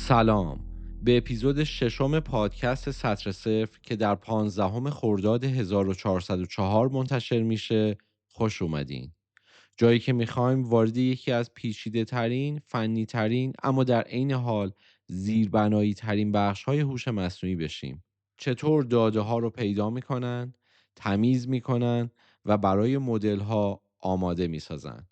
سلام به اپیزود ششم پادکست سطر صفر که در 15 خرداد 1404 منتشر میشه خوش اومدین. جایی که میخوایم وارد یکی از پیچیده ترین، فنی ترین اما در عین حال زیربنایی ترین بخش های هوش مصنوعی بشیم. چطور داده ها رو پیدا میکنن، تمیز میکنن و برای مدل ها آماده میسازن.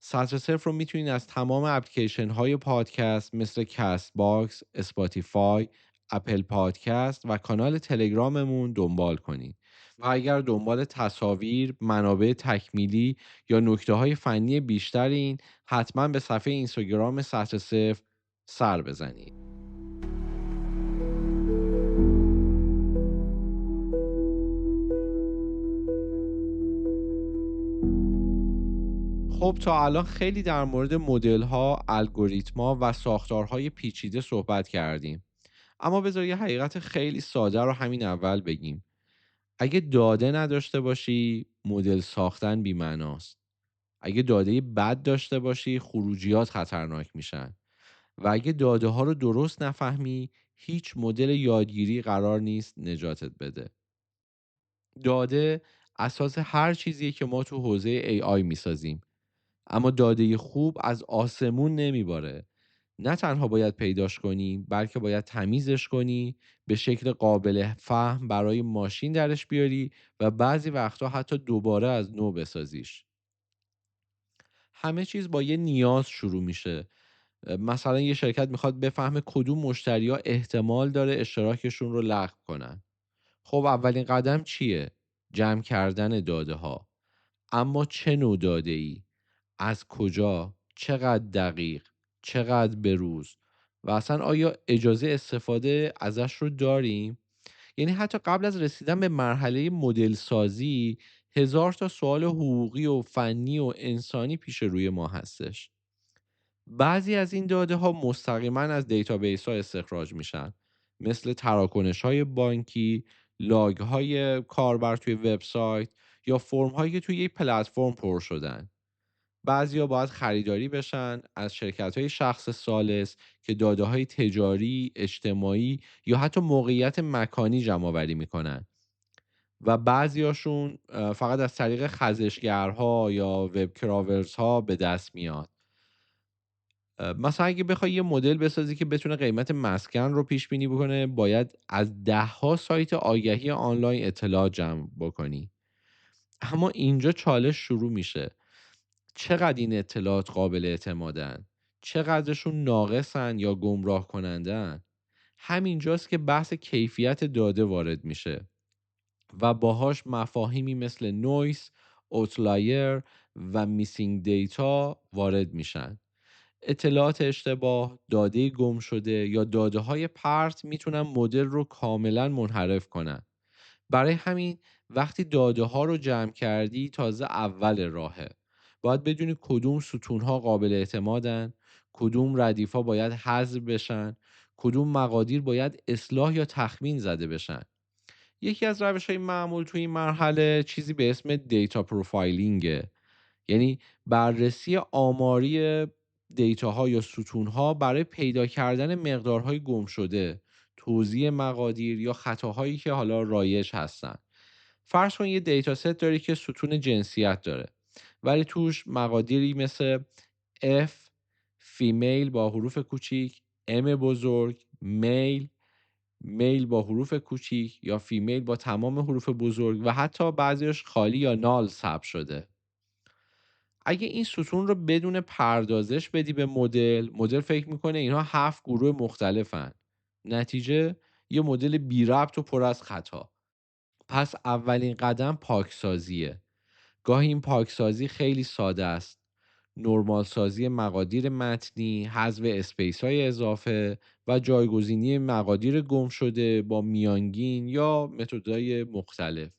سطر صفر رو میتونید از تمام اپلیکیشن های پادکست مثل کست باکس، اسپاتیفای، اپل پادکست و کانال تلگراممون دنبال کنید. و اگر دنبال تصاویر، منابع تکمیلی یا نکته های فنی بیشترین، حتما به صفحه اینستاگرام سطر صفر سر بزنید. خب تا الان خیلی در مورد مدل ها، الگوریتما و ساختارهای پیچیده صحبت کردیم. اما بذار یه حقیقت خیلی ساده رو همین اول بگیم. اگه داده نداشته باشی، مدل ساختن بی‌معناست. اگه داده بد داشته باشی، خروجیات خطرناک میشن. و اگه داده ها رو درست نفهمی، هیچ مدل یادگیری قرار نیست نجاتت بده. داده اساس هر چیزیه که ما تو حوزه AI میسازیم. اما داده خوب از آسمون نمیباره. نه تنها باید پیداش کنی، بلکه باید تمیزش کنی، به شکل قابل فهم برای ماشین درش بیاری و بعضی وقتا حتی دوباره از نو بسازیش. همه چیز با یه نیاز شروع میشه. مثلا یه شرکت میخواد بفهمه کدوم مشتریا احتمال داره اشتراکشون رو لغو کنن. خب اولین قدم چیه؟ جمع کردن داده ها. اما چه نوع داده ای؟ از کجا؟ چقدر دقیق؟ چقدر بروز؟ و اصلا آیا اجازه استفاده ازش رو داریم؟ یعنی حتی قبل از رسیدن به مرحله مدل سازی، هزار تا سوال حقوقی و فنی و انسانی پیش روی ما هستش. بعضی از این داده ها مستقیما از دیتابیس ها استخراج میشن، مثل تراکنش های بانکی، لاگ های کاربر توی وبسایت یا فرم هایی که توی یک پلتفرم پر شدن. بعضیا باید خریداری بشن از شرکت‌های شخص ثالث که داده‌های تجاری، اجتماعی یا حتی موقعیت مکانی جمع‌آوری میکنن و بعضیاشون فقط از طریق خزشگرها یا وب کراولزها به دست میاد. مثلا اگه بخوای یه مدل بسازی که بتونه قیمت مسکن رو پیش بینی بکنه، باید از ده‌ها سایت آگهی آنلاین اطلاعات جمع بکنی. اما اینجا چالش شروع میشه. چقدر این اطلاعات قابل اعتمادن؟ چقدرشون ناقصن یا گمراه کنندن؟ همینجاست که بحث کیفیت داده وارد میشه و باهاش مفاهیمی مثل نویس، اوتلایر و میسینگ دیتا وارد میشن. اطلاعات اشتباه، داده گم شده یا داده های پرت میتونن مدل رو کاملا منحرف کنن. برای همین وقتی داده ها رو جمع کردی تازه اول راهه. باید بدونی کدوم ستون ها قابل اعتمادن، کدوم ردیف ها باید حذف بشن، کدوم مقادیر باید اصلاح یا تخمین زده بشن. یکی از روش های معمول توی این مرحله چیزی به اسم دیتا پروفایلینگه. یعنی بررسی آماری دیتاها یا ستونها برای پیدا کردن مقدارهای گم شده، توزیع مقادیر یا خطاهایی که حالا رایج هستن. فرض کن یه دیتا ست داری که ستون جنسیت داره، ولی توش مقادیری مثل F فیمیل با حروف کوچیک، M بزرگ، میل با حروف کوچیک یا فیمیل با تمام حروف بزرگ و حتی بعضیش خالی یا نال ثبت شده. اگه این ستون رو بدون پردازش بدی به مدل فکر میکنه اینها 7 گروه مختلفن. نتیجه یه مدل بی ربط و پر از خطا. پس اولین قدم پاکسازیه. گاهی این پاکسازی خیلی ساده است. نرمال سازی مقادیر متنی، حذف اسپیس های اضافه و جایگزینی مقادیر گم شده با میانگین یا متدهای مختلف.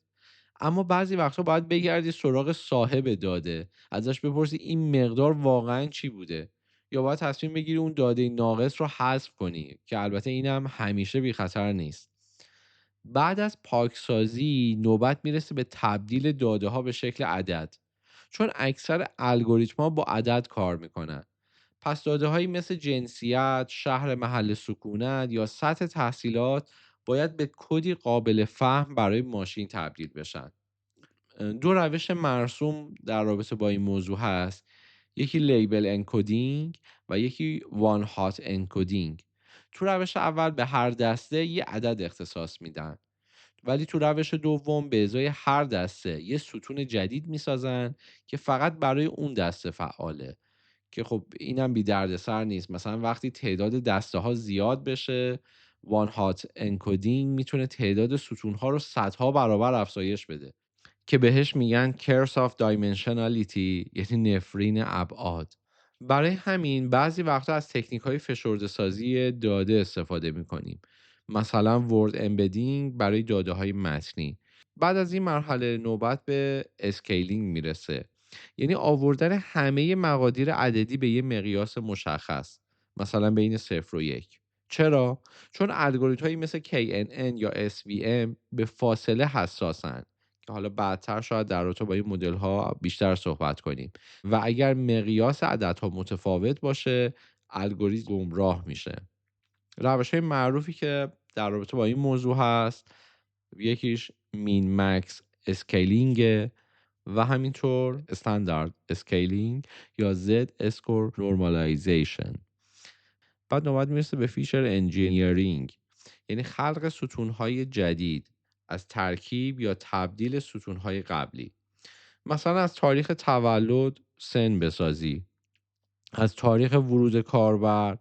اما بعضی وقتا باید بگردی سراغ صاحب داده، ازش بپرسی این مقدار واقعا چی بوده، یا باید تصمیم بگیری اون داده ناقص رو حذف کنی که البته اینم همیشه بی خطر نیست. بعد از پاکسازی نوبت میرسه به تبدیل داده ها به شکل عدد، چون اکثر الگوریتم ها با عدد کار میکنن. پس داده‌هایی مثل جنسیت، شهر محل سکونت یا سطح تحصیلات باید به کدی قابل فهم برای ماشین تبدیل بشن. دو روش مرسوم در رابطه با این موضوع هست. یکی لیبل انکودینگ و یکی وان هات انکودینگ. تو روش اول به هر دسته یه عدد اختصاص میدن، ولی تو روش دوم به ازای هر دسته یه ستون جدید میسازن که فقط برای اون دسته فعاله، که خب اینم بی دردسر نیست. مثلا وقتی تعداد دسته ها زیاد بشه، وان هات انکودینگ میتونه تعداد ستون ها رو صدها برابر افزایش بده که بهش میگن curse of dimensionality، یعنی نفرین ابعاد. برای همین بعضی وقتا از تکنیک های فشرده سازی داده استفاده میکنیم، مثلا ورد امبدینگ برای داده های متنی. بعد از این مرحله نوبت به اسکیلینگ میرسه، یعنی آوردن همه مقادیر عددی به یه مقیاس مشخص، مثلا بین 0 و 1. چرا؟ چون الگوریتم‌هایی مثل KNN یا SVM به فاصله حساسن، که حالا بعدتر شاید در رابطه با این مدل‌ها بیشتر صحبت کنیم. و اگر مقیاس عددها متفاوت باشه، الگوریتم گمراه میشه. روش‌های معروفی که در رابطه با این موضوع هست، یکیش مین مکس اسکیلینگ و همینطور استاندارد اسکیلینگ یا زد اسکور نورمالایزیشن. بعد نوبت میرسه به فیچر انجینیرینگ، یعنی خلق ستونهای جدید از ترکیب یا تبدیل ستونهای قبلی. مثلا از تاریخ تولد سن بسازی، از تاریخ ورود کاربر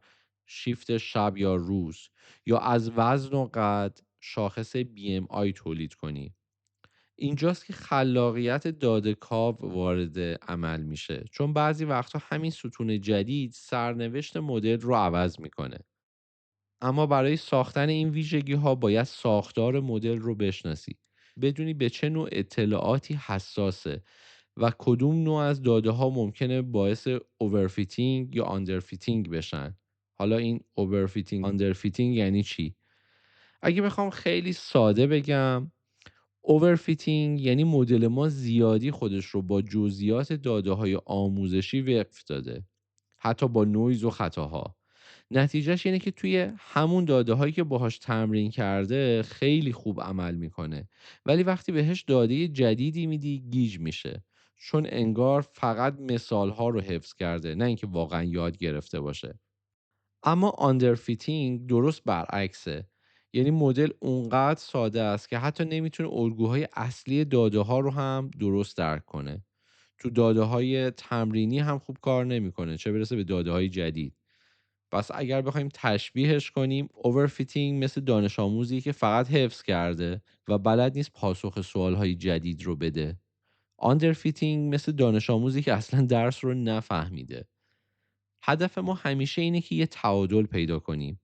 شیفت شب یا روز، یا از وزن و قد شاخص BMI تولید کنی. اینجاست که خلاقیت داده کاو وارد عمل میشه، چون بعضی وقتا همین ستون جدید سرنوشت مدل رو عوض میکنه. اما برای ساختن این ویژگی ها باید ساختار مدل رو بشناسی، بدونی به چه نوع اطلاعاتی حساسه و کدوم نوع از داده ها ممکنه باعث اوورفیتینگ یا آندرفیتینگ بشن. حالا این اوورفیتینگ آندرفیتینگ یعنی چی؟ اگه بخوام خیلی ساده بگم، اوورفیتینگ یعنی مدل ما زیادی خودش رو با جزئیات داده های آموزشی وقف داده، حتی با نویز و خطاها. نتیجهش اینه که توی همون داده هایی که باهاش تمرین کرده خیلی خوب عمل میکنه، ولی وقتی بهش داده جدیدی میدی گیج میشه، چون انگار فقط مثال ها رو حفظ کرده، نه اینکه واقعا یاد گرفته باشه. اما آندرفیتینگ درست برعکسه، یعنی مدل اونقدر ساده است که حتی نمیتونه الگوهای اصلی داده ها رو هم درست درک کنه. تو داده های تمرینی هم خوب کار نمیکنه، چه برسه به داده های جدید. پس اگر بخوایم تشبیهش کنیم، اوورفیتینگ مثل دانش آموزی که فقط حفظ کرده و بلد نیست پاسخ سوالهای جدید رو بده. آندرفیتینگ مثل دانش آموزی که اصلا درس رو نفهمیده. هدف ما همیشه اینه که یه تعادل پیدا کنیم،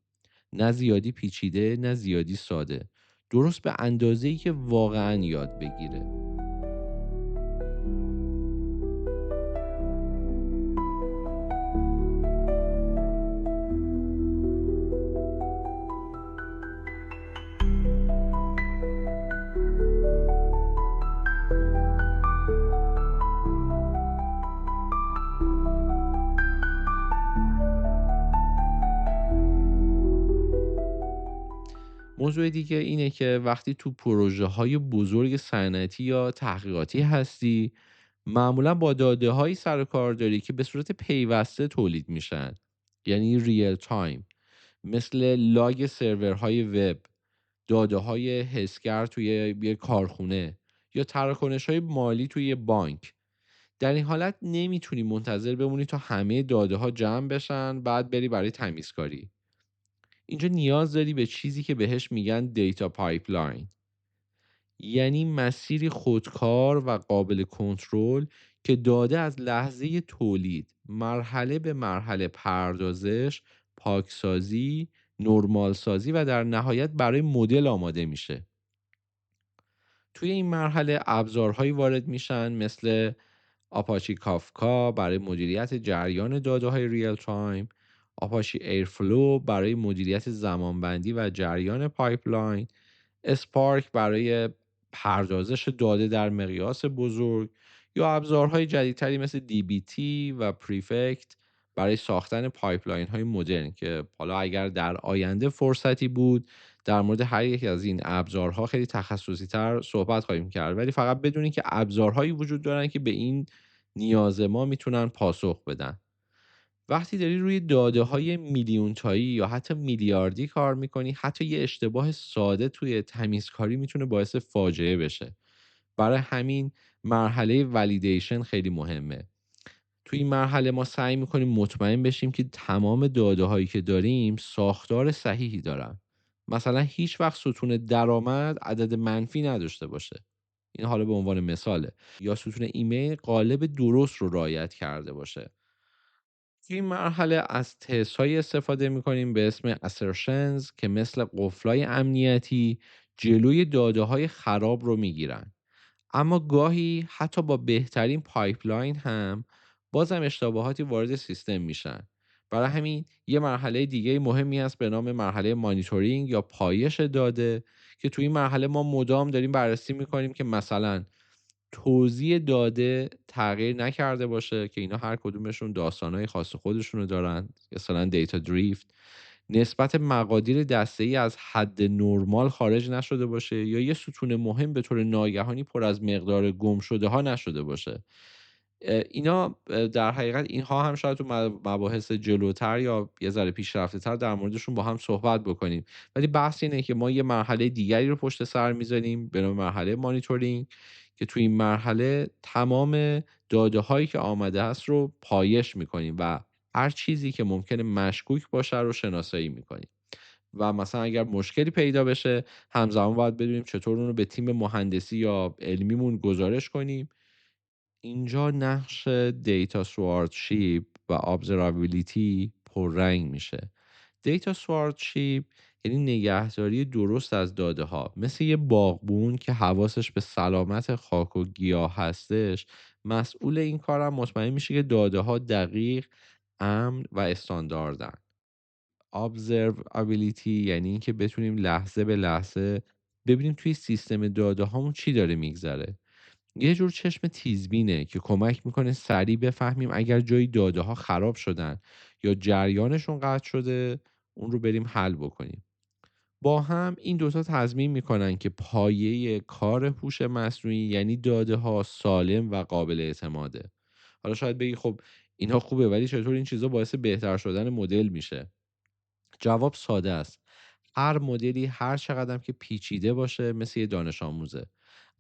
نه زیادی پیچیده نه زیادی ساده، درست به اندازه‌ای که واقعا یاد بگیره. موضوع دیگه اینه که وقتی تو پروژه های بزرگ صنعتی یا تحقیقاتی هستی، معمولا با داده هایی سر و کار داری که به صورت پیوسته تولید میشن، یعنی ریل تایم، مثل لاگ سرورهای وب، داده های حسگر توی یه کارخونه یا تراکنش های مالی توی یه بانک. در این حالت نمیتونی منتظر بمونی تا همه داده ها جمع بشن بعد بری برای تمیزکاری. اینجا نیاز داری به چیزی که بهش میگن دیتا پایپلاین، یعنی مسیری خودکار و قابل کنترل که داده از لحظه تولید مرحله به مرحله پردازش، پاکسازی، نرمال سازی و در نهایت برای مدل آماده میشه. توی این مرحله ابزارهایی وارد میشن مثل آپاچی کافکا برای مدیریت جریان داده‌های ریل تایم، آپاچی ایرفلو برای مدیریت زمانبندی و جریان پایپلاین، اسپارک برای پردازش داده در مقیاس بزرگ، یا ابزارهای جدیدتری مثل DBT و پریفکت برای ساختن پایپلاین‌های مدرن که حالا اگر در آینده فرصتی بود در مورد هر یک از این ابزارها خیلی تخصصی‌تر صحبت خواهیم کرد، ولی فقط بدونید که ابزارهایی وجود دارن که به این نیاز ما میتونن پاسخ بدن. وقتی داری روی داده‌های میلیون تایی یا حتی میلیاردی کار میکنی، حتی یه اشتباه ساده توی تمیزکاری میتونه باعث فاجعه بشه. برای همین مرحله ولیدیشن خیلی مهمه. توی این مرحله ما سعی میکنیم مطمئن بشیم که تمام داده‌هایی که داریم ساختار صحیحی دارن. مثلا هیچ وقت ستون درآمد عدد منفی نداشته باشه. این حالا به عنوان مثاله. یا ستون ایمیل قالب درست رو رعایت کرده باشه. توی این مرحله از تست‌هایی استفاده می‌کنیم به اسم assertions که مثل قفلای امنیتی جلوی داده‌های خراب رو میگیرن. اما گاهی حتی با بهترین پایپلاین هم بازم اشتباهاتی وارد سیستم میشن. برای همین یه مرحله دیگه مهمی هست به نام مرحله مانیتورینگ یا پایش داده که توی این مرحله ما مدام داریم بررسی میکنیم که مثلا توزیع داده تغییر نکرده باشه که اینا هر کدومشون داستانهای خاص خودشونو دارن، مثلا دیتا دریفت، نسبت مقادیر دسته‌ای از حد نرمال خارج نشده باشه یا یه ستون مهم به طور ناگهانی پر از مقدار گم شده ها نشده باشه. اینا در حقیقت اینها هم شاید تو مباحث جلوتر یا یه ذره پیشرفته تر در موردشون با هم صحبت بکنیم، ولی بحث اینه که ما یه مرحله دیگری رو پشت سر میذاریم به نام مرحله مانیتورینگ که توی این مرحله تمام داده هایی که آمده هست رو پایش میکنیم و هر چیزی که ممکنه مشکوک باشه رو شناسایی میکنیم و مثلا اگر مشکلی پیدا بشه همزمان باید بدونیم چطور اون رو به تیم مهندسی یا علمیمون گزارش کنیم. اینجا نقش دیتا سواردشیپ و ابزروابیلیتی پررنگ میشه. دیتا سواردشیپ یعنی نگهداری درست از داده ها، مثل یه باغبون که حواسش به سلامت خاک و گیاه هستش. مسئول این کارم مطمئن میشه که داده ها دقیق، امن و استانداردن. observability یعنی اینکه بتونیم لحظه به لحظه ببینیم توی سیستم داده هامون چی داره میگذره. یه جور چشم تیزبینه که کمک میکنه سریع بفهمیم اگر جایی داده ها خراب شدن یا جریانشون قطع شده، اون رو بریم حل بکنیم. با هم این دوتا تضمین میکنن که پایه کار هوش مصنوعی یعنی داده ها سالم و قابل اعتماده. حالا شاید بگی خب اینها خوبه، ولی چطور این چیزا باعث بهتر شدن مدل میشه؟ جواب ساده است. هر مدلی هر چقدر که پیچیده باشه مثل یه دانش آموزه.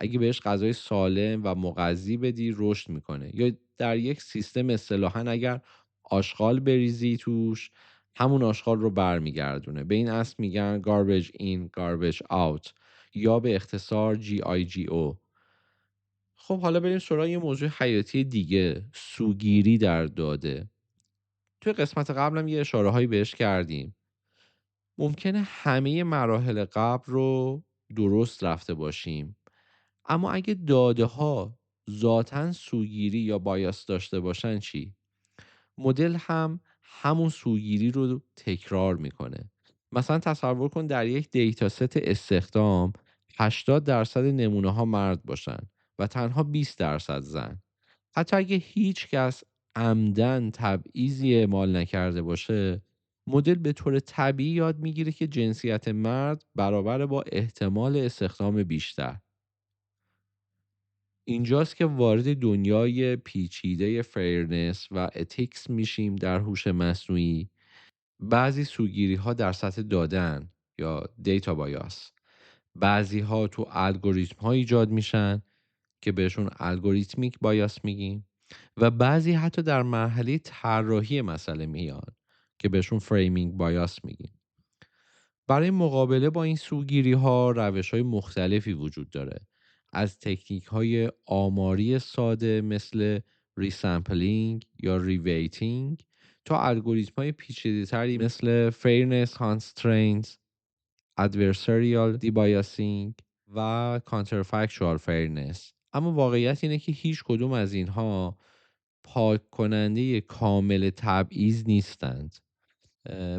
اگه بهش غذای سالم و مغذی بدی رشد میکنه. یا در یک سیستم اصطلاحاً اگر آشغال بریزی توش همون آشغال رو برمیگردونه. به این اصل میگن garbage in garbage out یا به اختصار GIGO. خب حالا بریم سراغ یه موضوع حیاتی دیگه، سوگیری در داده. توی قسمت قبلم یه اشاره هایی بهش کردیم. ممکنه همه مراحل قبل رو درست رفته باشیم، اما اگه داده ها ذاتاً سوگیری یا بایاس داشته باشن چی؟ مدل هم همون سوگیری رو تکرار میکنه. مثلا تصور کن در یک دیتاست استخدام 80% نمونه ها مرد باشن و تنها 20% زن. حتی اگه هیچ کس عمدن تبعیضی اعمال نکرده باشه، مدل به طور طبیعی یاد میگیره که جنسیت مرد برابر با احتمال استخدام بیشتر. اینجاست که وارد دنیای پیچیده فرنس و اتیکس میشیم در هوش مصنوعی. بعضی سوگیری ها در سطح دادن یا دیتا بایاس، بعضی ها تو الگوریتم ها ایجاد میشن که بهشون الگوریتمیک بایاس میگیم و بعضی حتی در مرحله طراحی مسئله میان که بهشون فریمینگ بایاس میگیم. برای مقابله با این سوگیری ها روش های مختلفی وجود داره، از تکنیک های آماری ساده مثل ریسامپلینگ یا ریویتینگ تا الگوریتم های پیچیده تری مثل fairness constraints، adversarial debiasing و counterfactual fairness. اما واقعیت اینه که هیچ کدوم از اینها پاک کننده کامل تبعیض نیستند،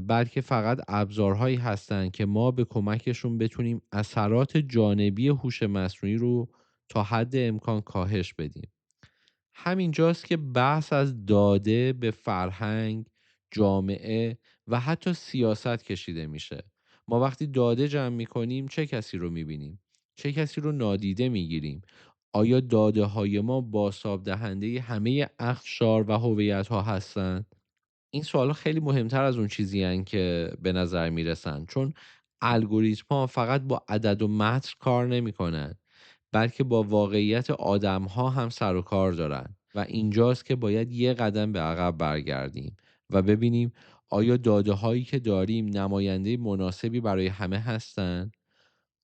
بلکه فقط ابزارهایی هستند که ما به کمکشون بتونیم اثرات جانبی هوش مصنوعی رو تا حد امکان کاهش بدیم. همینجاست که بحث از داده به فرهنگ، جامعه و حتی سیاست کشیده میشه. ما وقتی داده جمع میکنیم چه کسی رو میبینیم؟ چه کسی رو نادیده میگیریم؟ آیا داده های ما بازتاب دهنده همه اقشار و هویت ها هستند؟ این سوال‌ها خیلی مهمتر از اون چیزی که به نظر میرسن، چون الگوریتم‌ها فقط با عدد و متن کار نمی‌کنن، بلکه با واقعیت آدم‌ها هم سر و کار دارن و اینجاست که باید یه قدم به عقب برگردیم و ببینیم آیا داده‌هایی که داریم نماینده مناسبی برای همه هستن؟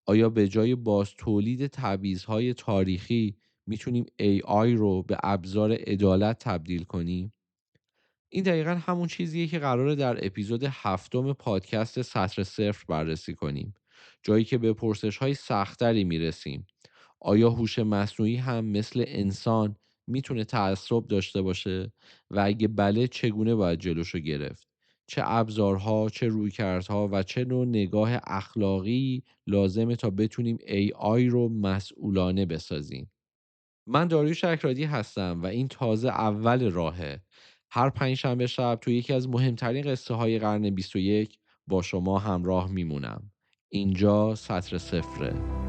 آیا به جای باز تولید تعویض‌های تاریخی میتونیم AI رو به ابزار عدالت تبدیل کنیم؟ این دقیقا همون چیزیه که قراره در اپیزود هفتم پادکست سطر صفر بررسی کنیم. جایی که به پرسش های سختری میرسیم. آیا هوش مصنوعی هم مثل انسان میتونه تعصب داشته باشه؟ و اگه بله چگونه باید جلوشو گرفت؟ چه ابزارها، چه رویکردها و چه نوع نگاه اخلاقی لازمه تا بتونیم AI رو مسئولانه بسازیم؟ من داریوش اکرادی هستم و این تازه اول راهه. هر پنجشنبه شب تو یکی از مهمترین قصه های قرن 21 با شما همراه میمونم. اینجا سطر صفره.